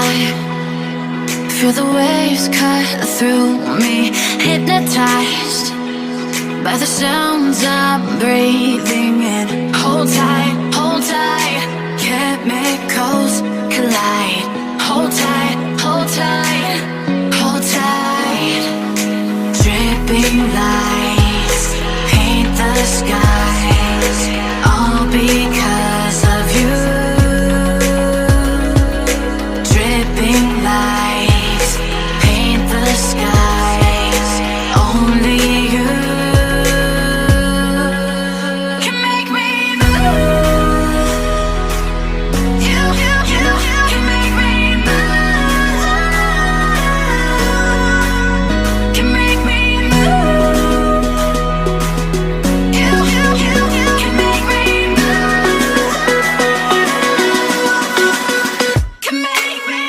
high. Feel the waves cut through me, hypnotized by the sounds I'm breathing in. Hold tight, chemicals collide. Hold tight, hold tight, hold tight. Dripping lights paint the skies, all because of you. Dripping lights paint the skies, only you can make me move. You can make me move. Can make me move. You can make me move. Can make me.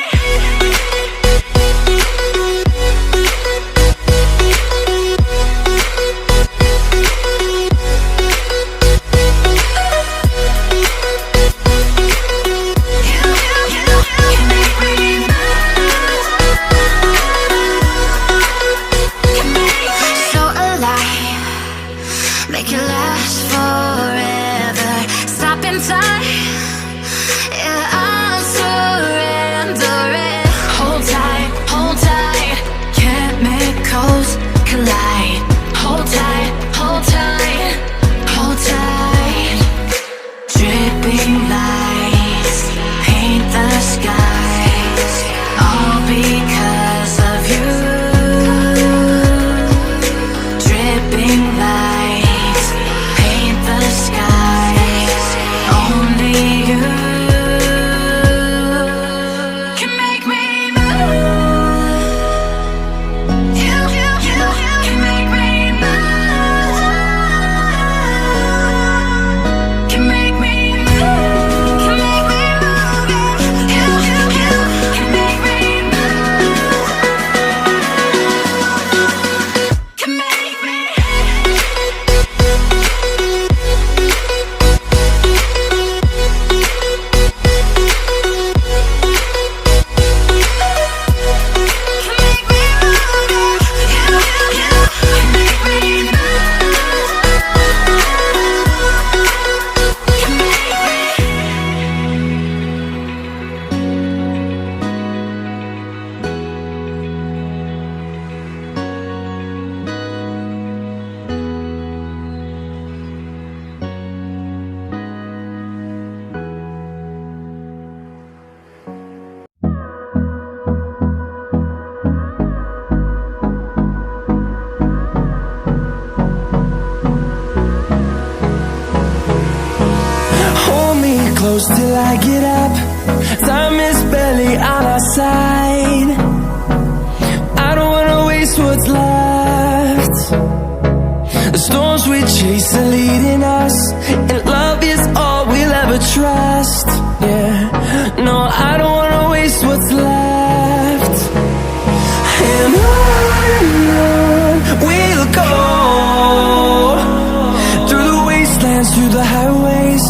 So alive, make it last forever. Stop in time, yeah, I'm surrendering. Hold tight, chemicals collide. Hold tight, hold tight, hold tight. Dripping lights paint the skies, all because of you. Dripping lights paint the skies, only you can make me move. You can make me move. Can make me move. Can make me move. You can make me move. Can make me. Hold me close till I get up. Time is barely on our side. I don't wanna waste what's left. The storms we chase are leading us, and love is all we'll ever trust. Yeah, no, I don't wanna waste what's left. And on we'll go, through the wastelands, through the highways,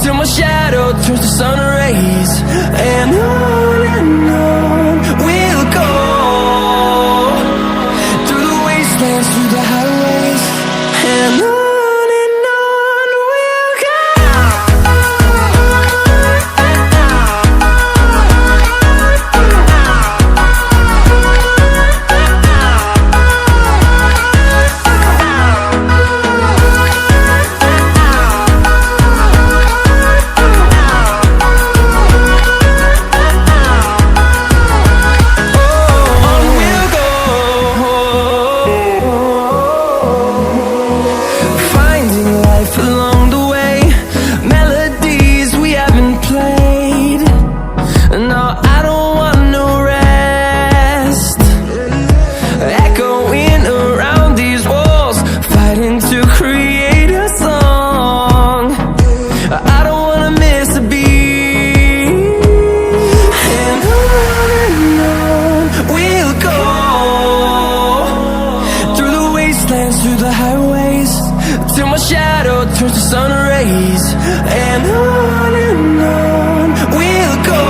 till my shadow turns to sun rays. And on we'll go, through the wastelands, through the highways. And on we'll go. turns to sun rays, and on we'll go.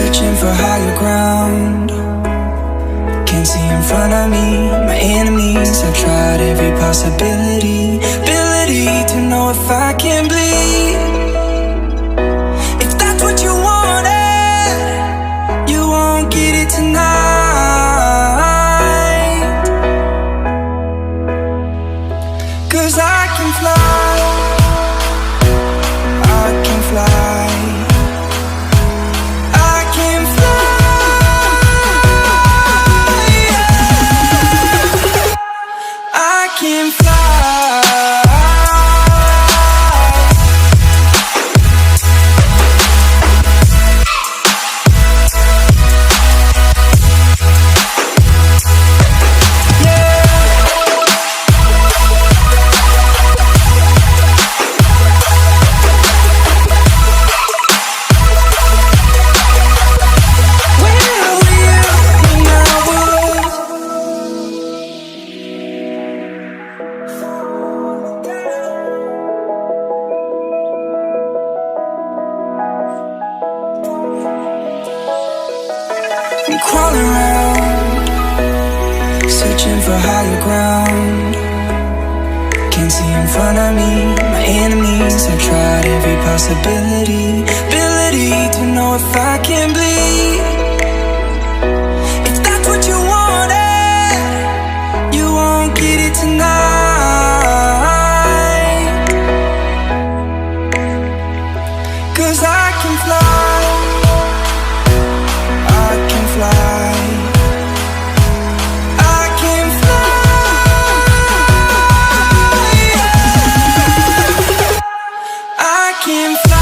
searching for higher ground. Can't see in front of me, my enemies. I've tried every possibility, ability to know if I can bleed. If that's what you wanted, you won't get it tonight. 'Cause I can fly, I can fly, I can fly, yeah. I can fly. I'm crawling around, searching for higher ground. Can't see in front of me, my enemies. I've tried every possibility, ability to know if I can bleed. If that's what you wanted, you won't get it tonight. 'Cause I can fly, I can fly, I can fly, yeah. I can fly.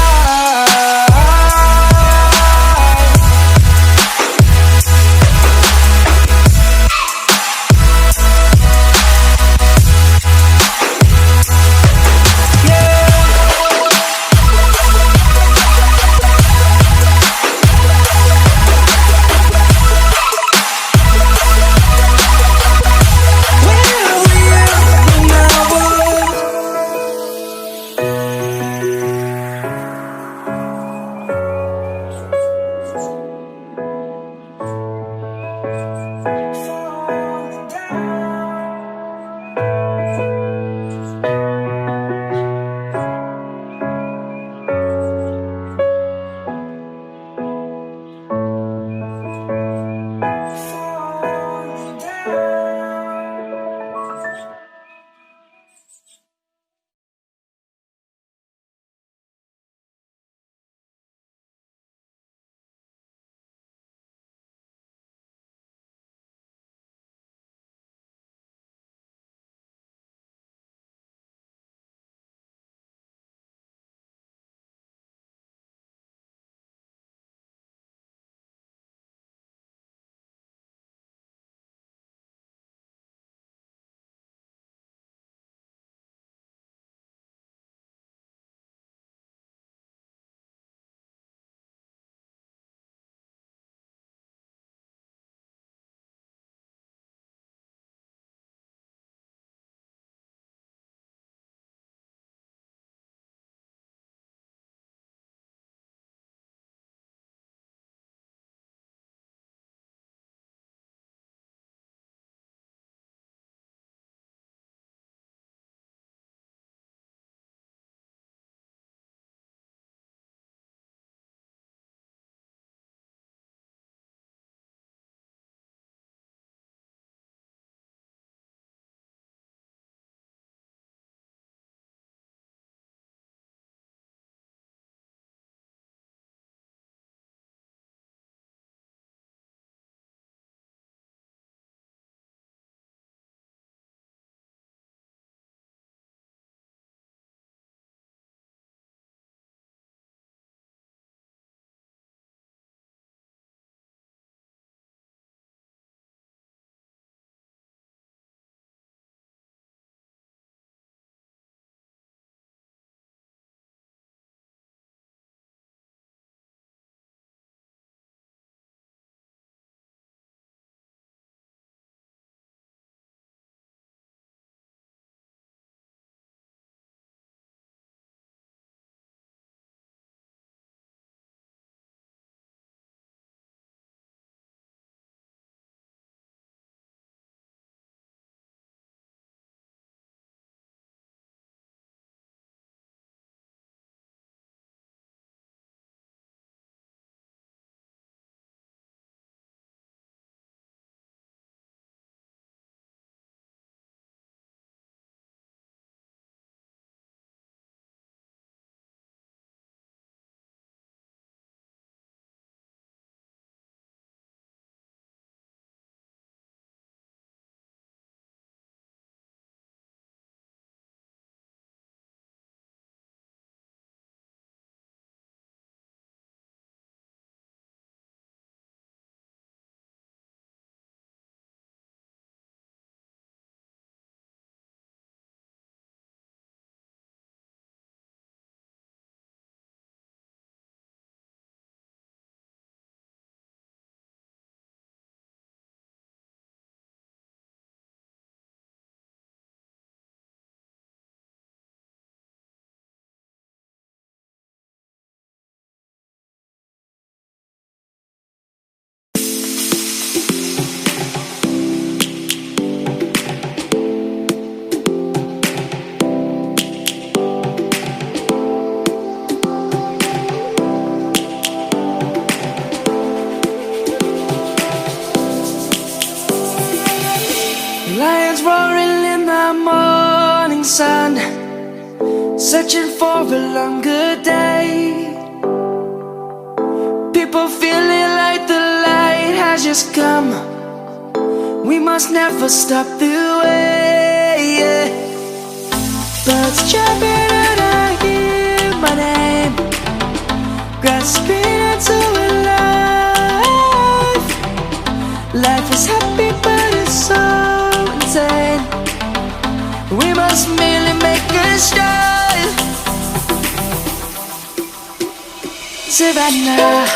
Lions roaring in the morning sun, searching for a longer day. People feeling like the light has just come. We must never stop the way. Birds chirping and I hear my name, grasping into a life. Life is happy but it's so insane. We must merely make a start. Savannah,